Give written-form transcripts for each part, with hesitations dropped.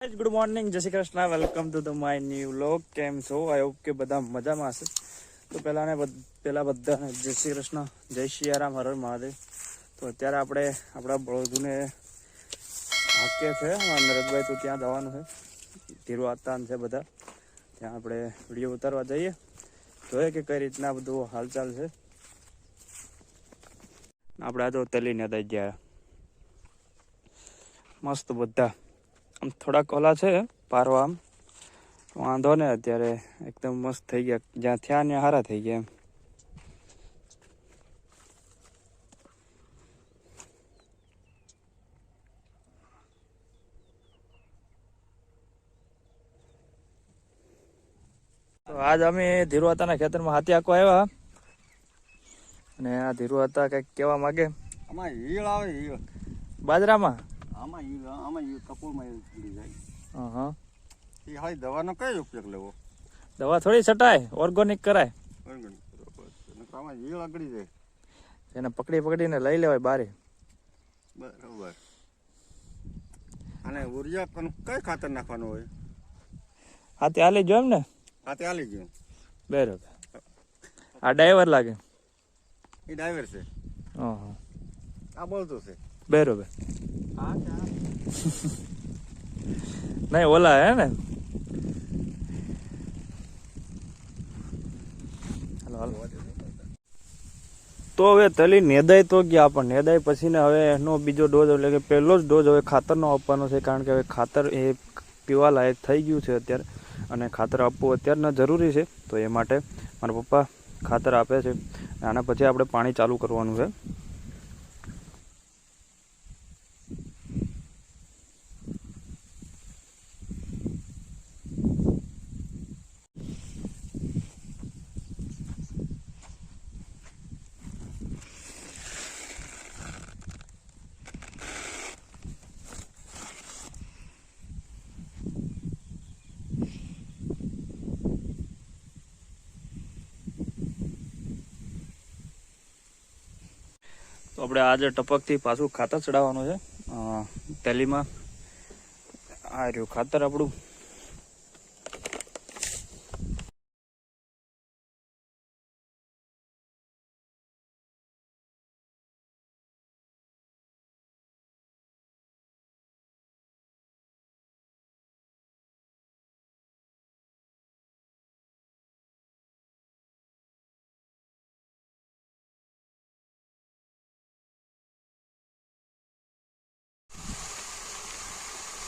Good morning, જય Shri Krishna, welcome to the my new vlog. કેમ છો? આઈ હોપ કે બધા મજામાં હશે. તો પહેલા બધાને જય શ્રી કૃષ્ણ, જય સિયારામ, હર હર મહાદેવ. તો અત્યારે આપણે આપણા બળદુને હાંકીએ છે. નરેશભાઈ તો ત્યાં જવાનું છે, ધીરુ આતાન છે બધા, ત્યાં આપણે વિડીયો ઉતારવા જઈએ, જોઈએ કે કઈ રીતના બધું હાલચાલ છે. આપણે આ તો તલીને દઈ ગયા મસ્ત બધા. આમ થોડાક ઓલા છે પારવા, આમ વાંધો ને, અત્યારે એકદમ મસ્ત થઈ ગયા, જ્યાં થયા ત્યાં હારા થઈ ગયા એમ. તો આજ અમે ધીરુ હતાના ખેતરમાં હાથી આખો આવ્યા, અને આ ધીરુ હતા કંઈક કહેવા માંગે. આમાં હીળ આવે, હીળ બાજરામાં આમાં હીળ કપૂરમાં હીળ પડી જાય. હા, એ હાઈ દવાનો કયો ઉપયોગ લેવો? દવા થોડી છટાય, ઓર્ગોનિક કરાય. આમાં હીળ આગળી જાય, એને પકડીને લઈ લેવાય બારે. બરાબર. અને ઉરિયા કઈ ખાતર નાખવાનું હોય? હાથી હાલી જો એમ ને. હાથે હાલી ગયું, બરોબર. આ ડ્રાઈવર લાગે, એ ડ્રાઈવર છે. હા, આ બોલતો છે. બરોબર. નહીં, ઓલા હે ને. તો હવે તલી નેદાય તો ગયા, પણ નેદાય પછી ને હવે એનો બીજો ડોઝ, એટલે કે પહેલો જ ડોઝ હવે ખાતરનો આપવાનો છે. કારણ કે હવે ખાતર એ પીવા લાયક થઈ ગયું છે અત્યારે, અને ખાતર આપવું અત્યારના જરૂરી છે. તો એ માટે મારા પપ્પા ખાતર આપે છે. આના પછી આપણે પાણી ચાલુ કરવાનું છે. તો આપણે આજે ટપકથી પાછું ખાતર ચડાવવાનું છે તેલીમાં. આ રહ્યું ખાતર આપણું.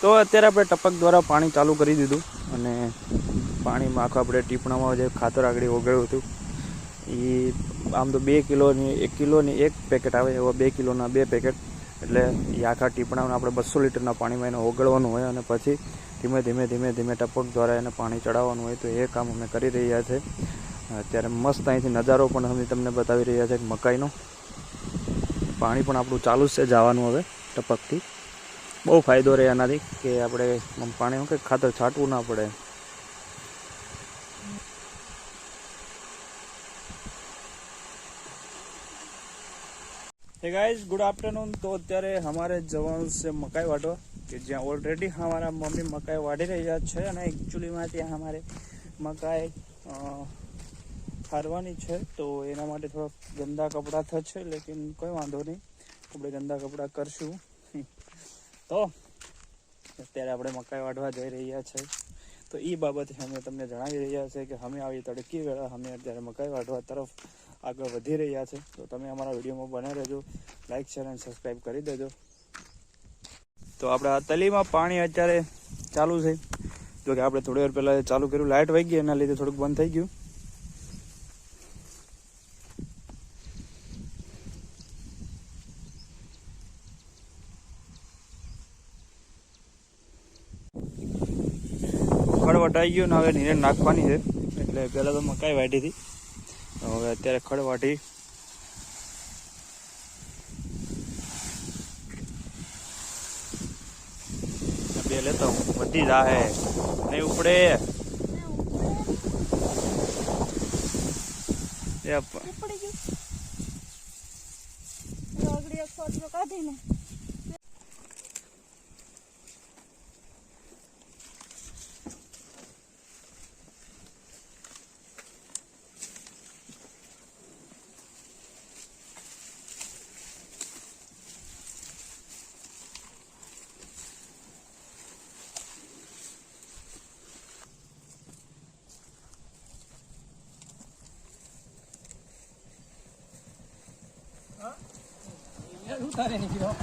તો અત્યારે આપણે ટપક દ્વારા પાણી ચાલુ કરી દીધું, અને પાણીમાં આખું આપણે ટીપણામાં જે ખાતર આગળ ઓગળ્યું હતું એ આમ તો 2 કિલોની 1 કિલોની 1 પેકેટ આવે, એવા 2 કિલોના 2 પેકેટ. એટલે એ આખા ટીપણામાં આપણે 200 લીટરના પાણીમાં એને ઓગળવાનું હોય, અને પછી ધીમે ધીમે ટપક દ્વારા એને પાણી ચડાવવાનું હોય. તો એ કામ અમે કરી રહ્યા છે અત્યારે. મસ્ત અહીંથી નજારો પણ અમે તમને બતાવી રહ્યા છે મકાઈનો. પાણી પણ આપણું ચાલુ જ છે જવાનું હવે ટપકથી. બહુ ફાયદો રહે એનાથી, કે આપણે પાણીમાં કંઈક ખાતર છાંટવું ના પડે. Hey guys, good afternoon. તો અત્યારે અમારે જવાનું છે મકાઈ વાટવા, કે જ્યાં ઓલરેડી અમારા મમ્મી મકાઈ વાઢી રહ્યા છે, અને એકચ્યુઅલીમાં ત્યાં અમારે મકાઈ ઠારવાની છે. તો એના માટે થોડા ગંદા કપડાં થશે, લેકિન કોઈ વાંધો નહીં, આપણે ગંદા કપડાં કરશું. તો અત્યારે આપણે મકાઈ વાઢવા જઈ રહ્યા છે. તો એ બાબતે અમે તમને જણાવી રહ્યા છે કે અમે આવી તડકી વેળા અમે અત્યારે મકાઈ વાઢવા તરફ આગળ વધી રહ્યા છે. તો તમે અમારા વિડીયોમાં બને રહેજો, લાઇક શેર અને સબસ્ક્રાઈબ કરી દેજો. તો આપણે આ તલીમાં પાણી અત્યારે ચાલુ છે. જો કે આપણે થોડી વાર પહેલાં ચાલુ કર્યું, લાઇટ વહી ગઈ, એના લીધે થોડુંક બંધ થઈ ગયું. ખડ વટાઈ ગયું ને હવે નીરે નાખવાની છે. એટલે પહેલાં તો મકાઈ વાઢી હતી, હવે અત્યારે ખડ વાઢી. બે લેતો હું, બધી જાહે નહીં ઉપડે. ઉતારે નહીં ગયો